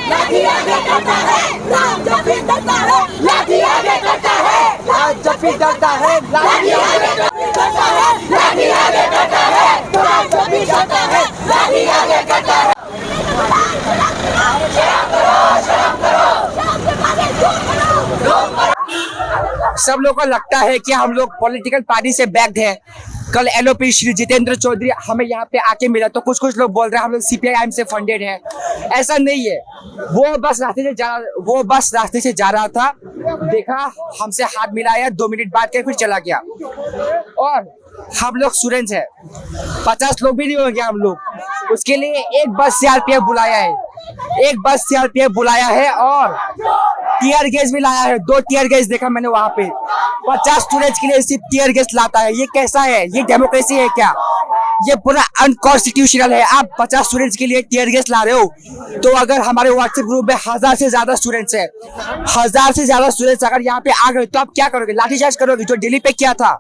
लाठी आगे करता है, राम जब भी डरता है, लाठी आगे करता है, राम जब भी डरता है, लाठी आगे करता है, लाठी आगे करता है, राम जब भी डरता है, लाठी आगे करता है। सब लोगों को लगता है कि हम लोग पॉलिटिकल पार्टी से बैक्ड है। कल एलओपी श्री जितेंद्र चौधरी हमें यहाँ पे आके मिला तो कुछ लोग बोल रहे हैं हम लोग सीपीआईएम से फंडेड है। ऐसा नहीं है। वो बस रास्ते से जा रहा था, देखा, हमसे हाथ मिलाया, 2 मिनट बाद के फिर चला गया। और हम लोग स्टूडेंट्स हैं, 50 लोग भी नहीं होंगे हम लोग। उसके लिए एक बस सीआरपीएफ बुलाया है और टीयर गैस भी लाया है। 2 टीयर गैस देखा मैंने वहां पे। 50 स्टूडेंट्स के लिए सिर्फ टीयर गैस लाता है। ये कैसा है? ये डेमोक्रेसी है क्या? ये पूरा अनकॉन्स्टिट्यूशनल है। आप 50 स्टूडेंट्स के लिए टीयर गैस ला रहे हो। तो अगर हमारे व्हाट्सएप ग्रुप में 1000 से ज्यादा स्टूडेंट्स है, 1000 से ज्यादा स्टूडेंट्स अगर यहाँ पे आ गए तो आप क्या करोगे? लाठीचार्ज करोगे, जो दिल्ली पे किया था।